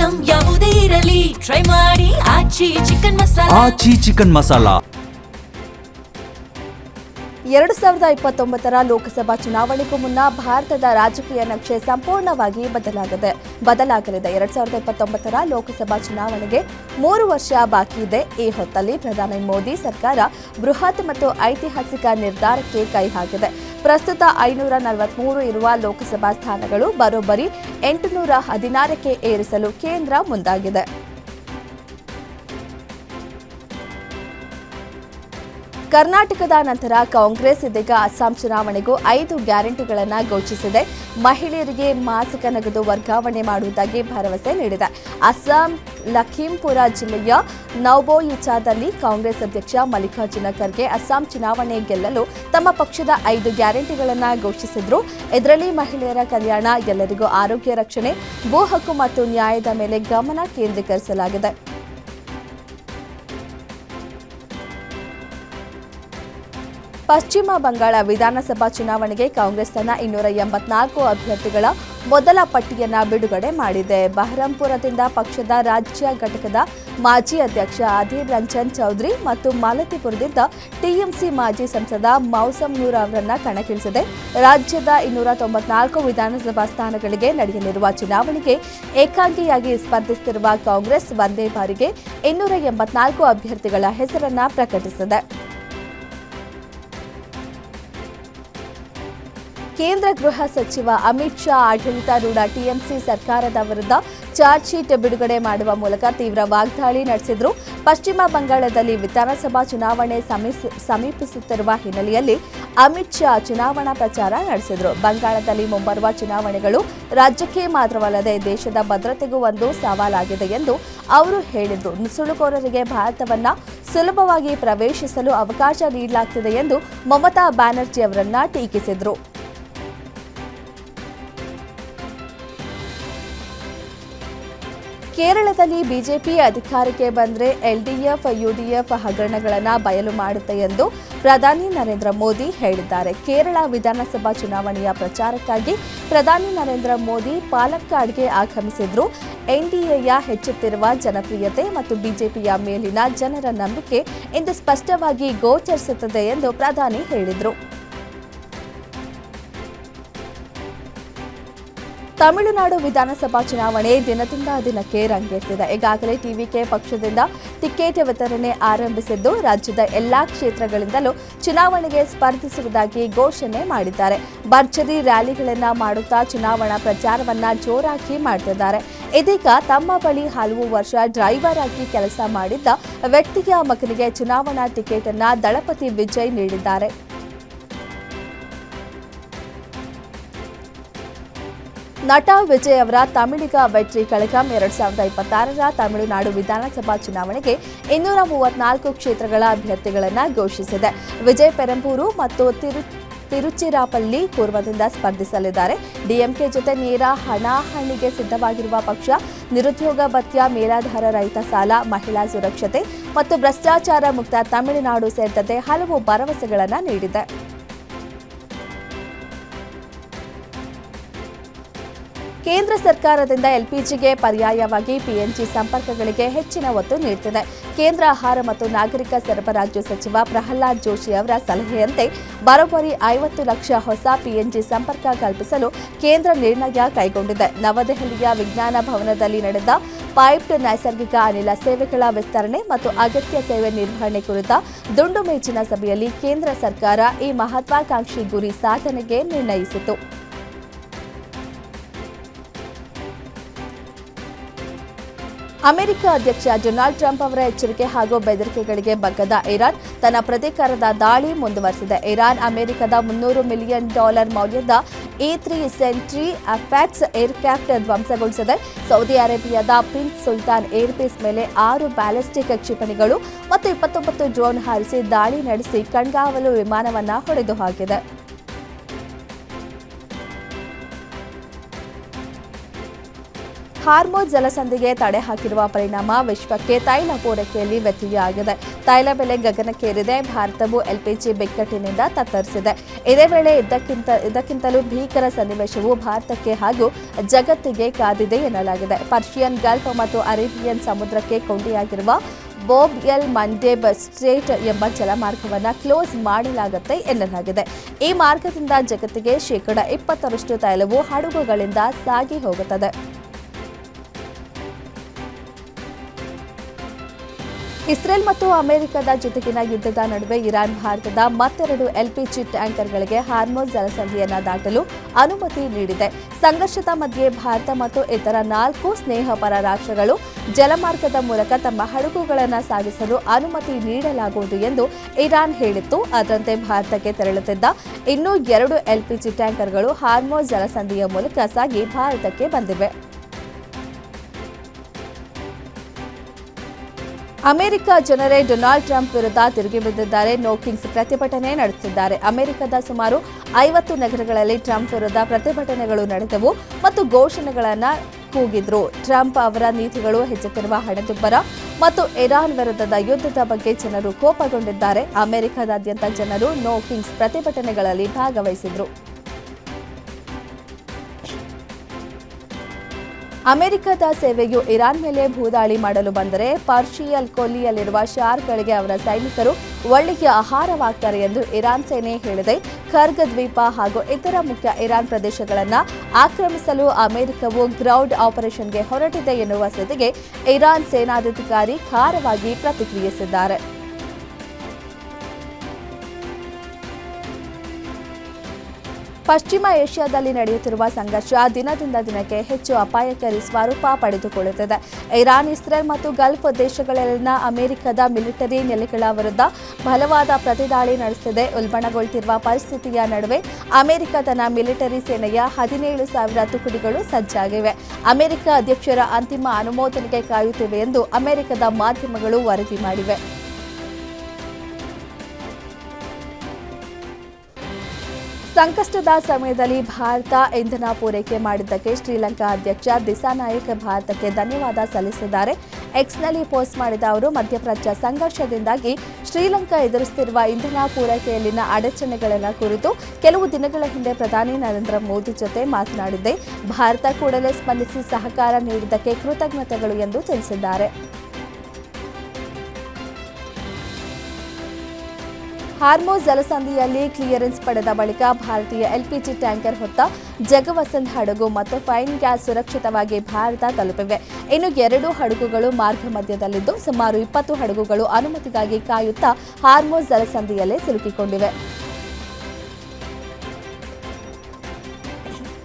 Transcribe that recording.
Item ಯಾವುದೇ ಇರಲಿ try ಮಾಡಿ ಆಚಿ ಚಿಕನ್ ಮಸಾಲಾ. 2029ರ ಲೋಕಸಭಾ ಚುನಾವಣೆಗೂ ಮುನ್ನ ಭಾರತದ ರಾಜಕೀಯ ನಕ್ಷೆ ಸಂಪೂರ್ಣವಾಗಿ ಬದಲಾಗಲಿದೆ. 2029ರ ಲೋಕಸಭಾ ಚುನಾವಣೆಗೆ 3 ವರ್ಷ ಬಾಕಿ ಇದೆ. ಈ ಹೊತ್ತಲ್ಲಿ ಪ್ರಧಾನಿ ಮೋದಿ ಸರ್ಕಾರ ಬೃಹತ್ ಮತ್ತು ಐತಿಹಾಸಿಕ ನಿರ್ಧಾರಕ್ಕೆ ಕೈ ಹಾಕಿದೆ. ಪ್ರಸ್ತುತ 543 ಇರುವ ಲೋಕಸಭಾ ಸ್ಥಾನಗಳು ಬರೋಬ್ಬರಿ 816ಕ್ಕೆ ಏರಿಸಲು ಕೇಂದ್ರ ಮುಂದಾಗಿದೆ. ಕರ್ನಾಟಕದ ನಂತರ ಕಾಂಗ್ರೆಸ್ ಇದೀಗ ಅಸ್ಸಾಂ ಚುನಾವಣೆಗೂ 5 ಗ್ಯಾರಂಟಿಗಳನ್ನು ಘೋಷಿಸಿದೆ. ಮಹಿಳೆಯರಿಗೆ ಮಾಸಿಕ ನಗದು ವರ್ಗಾವಣೆ ಮಾಡುವುದಾಗಿ ಭರವಸೆ ನೀಡಿದೆ. ಅಸ್ಸಾಂ ಲಖೀಂಪುರ ಜಿಲ್ಲೆಯ ನೌಬೋಯಿಚಾದಲ್ಲಿ ಕಾಂಗ್ರೆಸ್ ಅಧ್ಯಕ್ಷ ಮಲ್ಲಿಕಾರ್ಜುನ ಖರ್ಗೆ ಅಸ್ಸಾಂ ಚುನಾವಣೆ ಗೆಲ್ಲಲು ತಮ್ಮ ಪಕ್ಷದ 5 ಗ್ಯಾರಂಟಿಗಳನ್ನು ಘೋಷಿಸಿದ್ರು. ಇದರಲ್ಲಿ ಮಹಿಳೆಯರ ಕಲ್ಯಾಣ, ಎಲ್ಲರಿಗೂ ಆರೋಗ್ಯ ರಕ್ಷಣೆ, ಭೂ ಹಕ್ಕು ಮತ್ತು ನ್ಯಾಯದ ಮೇಲೆ ಗಮನ ಕೇಂದ್ರೀಕರಿಸಲಾಗಿದೆ. ಪಶ್ಚಿಮ ಬಂಗಾಳ ವಿಧಾನಸಭಾ ಚುನಾವಣೆಗೆ ಕಾಂಗ್ರೆಸ್ ತನ್ನ 284 ಅಭ್ಯರ್ಥಿಗಳ ಮೊದಲ ಪಟ್ಟಿಯನ್ನು ಬಿಡುಗಡೆ ಮಾಡಿದೆ. ಬಹರಂಪುರದಿಂದ ಪಕ್ಷದ ರಾಜ್ಯ ಘಟಕದ ಮಾಜಿ ಅಧ್ಯಕ್ಷ ಅಧೀರ್ ರಂಜನ್ ಚೌಧರಿ ಮತ್ತು ಮಾಲತಿಪುರದಿಂದ ಟಿಎಂಸಿ ಮಾಜಿ ಸಂಸದ ಮೌಸಮ್ ನೂರ್ ಅವರನ್ನ ಕಣಕ್ಕಿಳಿಸಿದೆ. ರಾಜ್ಯದ 294 ವಿಧಾನಸಭಾ ಸ್ಥಾನಗಳಿಗೆ ನಡೆಯಲಿರುವ ಚುನಾವಣೆಗೆ ಏಕಾಂಗಿಯಾಗಿ ಸ್ಪರ್ಧಿಸುತ್ತಿರುವ ಕಾಂಗ್ರೆಸ್ ಒಂದೇ ಬಾರಿಗೆ 284 ಅಭ್ಯರ್ಥಿಗಳ ಹೆಸರನ್ನು ಪ್ರಕಟಿಸಿದೆ. ಕೇಂದ್ರ ಗೃಹ ಸಚಿವ ಅಮಿತ್ ಶಾ ಆಡಳಿತಾರೂಢ ಟಿಎಂಸಿ ಸರ್ಕಾರದ ವಿರುದ್ಧ ಚಾರ್ಜ್ ಶೀಟ್ ಬಿಡುಗಡೆ ಮಾಡುವ ಮೂಲಕ ತೀವ್ರ ವಾಗ್ದಾಳಿ ನಡೆಸಿದರು. ಪಶ್ಚಿಮ ಬಂಗಾಳದಲ್ಲಿ ವಿಧಾನಸಭಾ ಚುನಾವಣೆ ಸಮೀಪಿಸುತ್ತಿರುವ ಹಿನ್ನೆಲೆಯಲ್ಲಿ ಅಮಿತ್ ಶಾ ಚುನಾವಣಾ ಪ್ರಚಾರ ನಡೆಸಿದರು. ಬಂಗಾಳದಲ್ಲಿ ಮುಂಬರುವ ಚುನಾವಣೆಗಳು ರಾಜ್ಯಕ್ಕೆ ಮಾತ್ರವಲ್ಲದೆ ದೇಶದ ಭದ್ರತೆಗೂ ಒಂದು ಸವಾಲಾಗಿದೆ ಎಂದು ಅವರು ಹೇಳಿದರು. ನುಸುಳುಕೋರರಿಗೆ ಭಾರತವನ್ನ ಸುಲಭವಾಗಿ ಪ್ರವೇಶಿಸಲು ಅವಕಾಶ ನೀಡಲಾಗುತ್ತಿದೆ ಎಂದು ಮಮತಾ ಬ್ಯಾನರ್ಜಿ ಅವರನ್ನ ಟೀಕಿಸಿದರು. ಕೇರಳದಲ್ಲಿ ಬಿಜೆಪಿ ಅಧಿಕಾರಕ್ಕೆ ಬಂದರೆ ಎಲ್ಡಿಎಫ್ ಯುಡಿಎಫ್ ಹಗರಣಗಳನ್ನು ಬಯಲು ಮಾಡುತ್ತೆ ಎಂದು ಪ್ರಧಾನಿ ನರೇಂದ್ರ ಮೋದಿ ಹೇಳಿದ್ದಾರೆ. ಕೇರಳ ವಿಧಾನಸಭಾ ಚುನಾವಣೆಯ ಪ್ರಚಾರಕ್ಕಾಗಿ ಪ್ರಧಾನಿ ನರೇಂದ್ರ ಮೋದಿ ಪಾಲಕ್ಕಾಡ್ಗೆ ಆಗಮಿಸಿದ್ರು. ಎನ್ಡಿಎಯ ಹೆಚ್ಚುತ್ತಿರುವ ಜನಪ್ರಿಯತೆ ಮತ್ತು ಬಿಜೆಪಿಯ ಮೇಲಿನ ಜನರ ನಂಬಿಕೆ ಇಂದು ಸ್ಪಷ್ಟವಾಗಿ ಗೋಚರಿಸುತ್ತದೆ ಎಂದು ಪ್ರಧಾನಿ ಹೇಳಿದರು. ತಮಿಳುನಾಡು ವಿಧಾನಸಭಾ ಚುನಾವಣೆ ದಿನದಿಂದ ದಿನಕ್ಕೆ ರಂಗೇರುತ್ತಿದೆ. ಈಗಾಗಲೇ ಟಿವಿಕೆ ಪಕ್ಷದಿಂದ ಟಿಕೆಟ್ ವಿತರಣೆ ಆರಂಭಿಸಿದ್ದು, ರಾಜ್ಯದ ಎಲ್ಲಾ ಕ್ಷೇತ್ರಗಳಿಂದಲೂ ಚುನಾವಣೆಗೆ ಸ್ಪರ್ಧಿಸುವುದಾಗಿ ಘೋಷಣೆ ಮಾಡಿದ್ದಾರೆ. ಭರ್ಜರಿ ರ್ಯಾಲಿಗಳನ್ನು ಮಾಡುತ್ತಾ ಚುನಾವಣಾ ಪ್ರಚಾರವನ್ನ ಜೋರಾಗಿ ಮಾಡುತ್ತಿದ್ದಾರೆ. ಇದೀಗ ತಮ್ಮ ಬಳಿ ಹಲವು ವರ್ಷ ಡ್ರೈವರ್ ಆಗಿ ಕೆಲಸ ಮಾಡಿದ್ದ ವ್ಯಕ್ತಿಯ ಮಗನಿಗೆ ಚುನಾವಣಾ ಟಿಕೆಟ್ ಅನ್ನ ದಳಪತಿ ವಿಜಯ್ ನೀಡಿದ್ದಾರೆ. ನಟ ವಿಜಯ್ ಅವರ ತಮಿಳಿಗ ವೆಟ್ರಿ ಕಳಗಂ 2026ರ ತಮಿಳುನಾಡು ವಿಧಾನಸಭಾ ಚುನಾವಣೆಗೆ 234 ಕ್ಷೇತ್ರಗಳ ಅಭ್ಯರ್ಥಿಗಳನ್ನು ಘೋಷಿಸಿದೆ. ವಿಜಯ್ ಪೆರಂಬೂರು ಮತ್ತು ತಿರುಚಿರಾಪಲ್ಲಿ ಪೂರ್ವದಿಂದ ಸ್ಪರ್ಧಿಸಲಿದ್ದಾರೆ. ಡಿಎಂಕೆ ಜೊತೆ ನೇರ ಹಣಾಹಣಿಗೆ ಸಿದ್ಧವಾಗಿರುವ ಪಕ್ಷ ನಿರುದ್ಯೋಗ ಭತ್ಯ, ಮೇಲಾಧಾರ ರಹಿತ ಸಾಲ, ಮಹಿಳಾ ಸುರಕ್ಷತೆ ಮತ್ತು ಭ್ರಷ್ಟಾಚಾರ ಮುಕ್ತ ತಮಿಳುನಾಡು ಸೇರಿದಂತೆ ಹಲವು ಭರವಸೆಗಳನ್ನು ನೀಡಿದೆ. ಕೇಂದ್ರ ಸರ್ಕಾರದಿಂದ ಎಲ್ಪಿಜಿಗೆ ಪರ್ಯಾಯವಾಗಿ ಪಿಎನ್ಜಿ ಸಂಪರ್ಕಗಳಿಗೆ ಹೆಚ್ಚಿನ ಒತ್ತು ನೀಡುತ್ತಿದೆ. ಕೇಂದ್ರ ಆಹಾರ ಮತ್ತು ನಾಗರಿಕ ಸರಬರಾಜು ಸಚಿವ ಪ್ರಹ್ಲಾದ್ ಜೋಶಿ ಅವರ ಸಲಹೆಯಂತೆ ಬರೋಬ್ಬರಿ 50 ಲಕ್ಷ ಹೊಸ ಪಿಎನ್ಜಿ ಸಂಪರ್ಕ ಕಲ್ಪಿಸಲು ಕೇಂದ್ರ ನಿರ್ಣಯ ಕೈಗೊಂಡಿದೆ. ನವದೆಹಲಿಯ ವಿಜ್ಞಾನ ಭವನದಲ್ಲಿ ನಡೆದ ಪೈಪ್ಡ್ ನೈಸರ್ಗಿಕ ಅನಿಲ ಸೇವೆಗಳ ವಿಸ್ತರಣೆ ಮತ್ತು ಅಗತ್ಯ ಸೇವೆ ನಿರ್ವಹಣೆ ಕುರಿತ ದುಂಡು ಮೇಜಿನ ಸಭೆಯಲ್ಲಿ ಕೇಂದ್ರ ಸರ್ಕಾರ ಈ ಮಹತ್ವಾಕಾಂಕ್ಷಿ ಗುರಿ ಸಾಧನೆಗೆ ನಿರ್ಣಯಿಸಿತು. ಅಮೆರಿಕ ಅಧ್ಯಕ್ಷ ಡೊನಾಲ್ಡ್ ಟ್ರಂಪ್ ಅವರ ಎಚ್ಚರಿಕೆ ಹಾಗೂ ಬೆದರಿಕೆಗಳಿಗೆ ಬಗ್ಗದ ಇರಾನ್ ತನ್ನ ಪ್ರತೀಕಾರದ ದಾಳಿ ಮುಂದುವರೆಸಿದೆ. ಇರಾನ್ ಅಮೆರಿಕದ $300 ಮಿಲಿಯನ್ ಮೌಲ್ಯದ E-3 ಸೆಂಟ್ರಿ ಅಫ್ಯಾಕ್ಸ್ ಏರ್ಕ್ರಾಫ್ಟ್ ಧ್ವಂಸಗೊಳಿಸಿದೆ. ಸೌದಿ ಅರೇಬಿಯಾದ ಪ್ರಿನ್ಸ್ ಸುಲ್ತಾನ್ ಏರ್ಬೇಸ್ ಮೇಲೆ 6 ಬ್ಯಾಲಿಸ್ಟಿಕ್ ಕ್ಷಿಪಣಿಗಳು ಮತ್ತು 29 ಡ್ರೋನ್ ಹಾರಿಸಿ ದಾಳಿ ನಡೆಸಿ ಕಣ್ಗಾವಲು ವಿಮಾನವನ್ನು ಹೊಡೆದು ಹಾಕಿದೆ. ಹಾರ್ಮೋಜ್ ಜಲಸಂಧಿಗೆ ತಡೆ ಹಾಕಿರುವ ಪರಿಣಾಮ ವಿಶ್ವಕ್ಕೆ ತೈಲ ಪೂರೈಕೆಯಲ್ಲಿ ವ್ಯತ್ಯಯ ಆಗಿದೆ. ತೈಲ ಬೆಲೆ ಗಗನಕ್ಕೇರಿದೆ. ಭಾರತವು ಎಲ್ಪಿಜಿ ಬಿಕ್ಕಟ್ಟಿನಿಂದ ತತ್ತರಿಸಿದೆ. ಇದೇ ವೇಳೆ ಇದಕ್ಕಿಂತಲೂ ಭೀಕರ ಸನ್ನಿವೇಶವು ಭಾರತಕ್ಕೆ ಹಾಗೂ ಜಗತ್ತಿಗೆ ಕಾದಿದೆ ಎನ್ನಲಾಗಿದೆ. ಪರ್ಷಿಯನ್ ಗಲ್ಫ್ ಮತ್ತು ಅರೇಬಿಯನ್ ಸಮುದ್ರಕ್ಕೆ ಕೊಂಡಿಯಾಗಿರುವ ಬೋಬ್ ಎಲ್ ಮಂಡೇಬ್ ಸ್ಟ್ರೇಟ್ ಎಂಬ ಜಲಮಾರ್ಗವನ್ನು ಕ್ಲೋಸ್ ಮಾಡಲಾಗುತ್ತೆ ಎನ್ನಲಾಗಿದೆ. ಈ ಮಾರ್ಗದಿಂದ ಜಗತ್ತಿಗೆ 20% ತೈಲವು ಹಡಗುಗಳಿಂದ ಸಾಗಿ ಹೋಗುತ್ತದೆ. ಇಸ್ರೇಲ್ ಮತ್ತು ಅಮೆರಿಕದ ಜೊತೆಗಿನ ಯುದ್ಧದ ನಡುವೆ ಇರಾನ್ ಭಾರತದ ಮತ್ತೆರಡು ಎಲ್ಪಿಜಿ ಟ್ಯಾಂಕರ್ಗಳಿಗೆ ಹಾರ್ಮೋಜ್ ಜಲಸಂಧಿಯನ್ನು ದಾಟಲು ಅನುಮತಿ ನೀಡಿದೆ. ಸಂಘರ್ಷದ ಮಧ್ಯೆ ಭಾರತ ಮತ್ತು ಇತರ 4 ಸ್ನೇಹಪರ ರಾಷ್ಟ್ರಗಳು ಜಲಮಾರ್ಗದ ಮೂಲಕ ತಮ್ಮ ಹಡಗುಗಳನ್ನು ಸಾಗಿಸಲು ಅನುಮತಿ ನೀಡಲಾಗುವುದು ಎಂದು ಇರಾನ್ ಹೇಳಿತ್ತು. ಅದರಂತೆ ಭಾರತಕ್ಕೆ ತೆರಳುತ್ತಿದ್ದ ಇನ್ನೂ 2 ಎಲ್ಪಿಜಿ ಟ್ಯಾಂಕರ್ಗಳು ಹಾರ್ಮೋಜ್ ಜಲಸಂಧಿಯ ಮೂಲಕ ಸಾಗಿ ಭಾರತಕ್ಕೆ ಬಂದಿವೆ. ಅಮೆರಿಕ ಜನರೇ ಡೊನಾಲ್ಡ್ ಟ್ರಂಪ್ ವಿರುದ್ಧ ತಿರುಗಿ ಬಿದ್ದಿದ್ದಾರೆ. ನೋ ಕಿಂಗ್ಸ್ ಪ್ರತಿಭಟನೆ ನಡೆಸುತ್ತಿದ್ದಾರೆ. ಅಮೆರಿಕದ ಸುಮಾರು 50 ನಗರಗಳಲ್ಲಿ ಟ್ರಂಪ್ ವಿರುದ್ಧ ಪ್ರತಿಭಟನೆಗಳು ನಡೆದವು ಮತ್ತು ಘೋಷಣೆಗಳನ್ನು ಕೂಗಿದ್ರು. ಟ್ರಂಪ್ ಅವರ ನೀತಿಗಳು ಹೆಚ್ಚುತ್ತಿರುವ ಹಣದುಬ್ಬರ ಮತ್ತು ಇರಾನ್ ವಿರುದ್ಧದ ಯುದ್ಧದ ಬಗ್ಗೆ ಜನರು ಕೋಪಗೊಂಡಿದ್ದಾರೆ. ಅಮೆರಿಕದಾದ್ಯಂತ ಜನರು ನೋ ಕಿಂಗ್ಸ್ ಪ್ರತಿಭಟನೆಗಳಲ್ಲಿ ಭಾಗವಹಿಸಿದ್ರು. ಅಮೆರಿಕದ ಸೇವೆಯು ಇರಾನ್ ಮೇಲೆ ಭೂದಾಳಿ ಮಾಡಲು ಬಂದರೆ ಪರ್ಷಿಯನ್ ಕೊಲ್ಲಿಯಲ್ಲಿರುವ ಶಾರ್ಕ್ಗಳಿಗೆ ಅವರ ಸೈನಿಕರು ಒಳ್ಳೆಯ ಆಹಾರವಾಗ್ತಾರೆ ಎಂದು ಇರಾನ್ ಸೇನೆ ಹೇಳಿದೆ. ಖರ್ಗ್ ದ್ವೀಪ ಹಾಗೂ ಇತರ ಮುಖ್ಯ ಇರಾನ್ ಪ್ರದೇಶಗಳನ್ನು ಆಕ್ರಮಿಸಲು ಅಮೆರಿಕವು ಗ್ರೌಂಡ್ ಆಪರೇಷನ್ಗೆ ಹೊರಟಿದೆ ಎನ್ನುವ ಸುದ್ದಿಗೆ ಇರಾನ್ ಸೇನಾಧಿಕಾರಿ ಖಾರವಾಗಿ ಪ್ರತಿಕ್ರಿಯಿಸಿದ್ದಾರೆ. ಪಶ್ಚಿಮ ಏಷ್ಯಾದಲ್ಲಿ ನಡೆಯುತ್ತಿರುವ ಸಂಘರ್ಷ ದಿನದಿಂದ ದಿನಕ್ಕೆ ಹೆಚ್ಚು ಅಪಾಯಕಾರಿ ಸ್ವರೂಪ ಪಡೆದುಕೊಳ್ಳುತ್ತಿದೆ. ಇರಾನ್, ಇಸ್ರೇಲ್ ಮತ್ತು ಗಲ್ಫ್ ದೇಶಗಳಲ್ಲಿನ ಅಮೆರಿಕದ ಮಿಲಿಟರಿ ನೆಲೆಗಳ ವಿರುದ್ಧ ಬಲವಾದ ಪ್ರತಿದಾಳಿ ನಡೆಸುತ್ತಿದೆ. ಉಲ್ಬಣಗೊಳ್ಳುತ್ತಿರುವ ಪರಿಸ್ಥಿತಿಯ ನಡುವೆ ಅಮೆರಿಕ ತನ್ನ ಮಿಲಿಟರಿ ಸೇನೆಯ 17,000 ತುಕಡಿಗಳು ಸಜ್ಜಾಗಿವೆ. ಅಮೆರಿಕ ಅಧ್ಯಕ್ಷರ ಅಂತಿಮ ಅನುಮೋದನೆಗೆ ಕಾಯುತ್ತಿವೆ ಎಂದು ಅಮೆರಿಕದ ಮಾಧ್ಯಮಗಳು ವರದಿ ಮಾಡಿವೆ. ಸಂಕಷ್ಟದ ಸಮಯದಲ್ಲಿ ಭಾರತ ಇಂಧನ ಪೂರೈಕೆ ಮಾಡಿದ್ದಕ್ಕೆ ಶ್ರೀಲಂಕಾ ಅಧ್ಯಕ್ಷ ದಿಸಾನಾಯಕ್ ಭಾರತಕ್ಕೆ ಧನ್ಯವಾದ ಸಲ್ಲಿಸಿದ್ದಾರೆ. ಎಕ್ಸ್ನಲ್ಲಿ ಪೋಸ್ಟ್ ಮಾಡಿದ ಅವರು ಮಧ್ಯಪ್ರಾಚ್ಯ ಸಂಘರ್ಷದಿಂದಾಗಿ ಶ್ರೀಲಂಕಾ ಎದುರಿಸುತ್ತಿರುವ ಇಂಧನ ಪೂರೈಕೆಯಲ್ಲಿನ ಅಡಚಣೆಗಳ ಕುರಿತು ಕೆಲವು ದಿನಗಳ ಹಿಂದೆ ಪ್ರಧಾನಿ ನರೇಂದ್ರ ಮೋದಿ ಜೊತೆ ಮಾತನಾಡಿದ್ದೆ. ಭಾರತ ಕೂಡಲೇ ಸ್ಪಂದಿಸಿ ಸಹಕಾರ ನೀಡಿದ್ದಕ್ಕೆ ಕೃತಜ್ಞತೆಗಳು ಎಂದು ತಿಳಿಸಿದ್ದಾರೆ. ಹಾರ್ಮೋಜ್ ಜಲಸಂಧಿಯಲ್ಲಿ ಕ್ಲಿಯರೆನ್ಸ್ ಪಡೆದ ಬಳಿಕ ಭಾರತೀಯ ಎಲ್ಪಿಜಿ ಟ್ಯಾಂಕರ್ ಹೊತ್ತ ಜಗವಸಂತ್ ಹಡಗು ಮತ್ತು ಫೈನ್ ಗ್ಯಾಸ್ ಸುರಕ್ಷಿತವಾಗಿ ಭಾರತ ತಲುಪಿವೆ. ಇನ್ನು 2 ಹಡಗುಗಳು ಮಾರ್ಗ ಮಧ್ಯದಲ್ಲಿದ್ದು ಸುಮಾರು 20 ಹಡಗುಗಳು ಅನುಮತಿಗಾಗಿ ಕಾಯುತ್ತಾ ಹಾರ್ಮೋಜ್ ಜಲಸಂಧಿಯಲ್ಲೇ ಸಿಲುಕಿಕೊಂಡಿವೆ.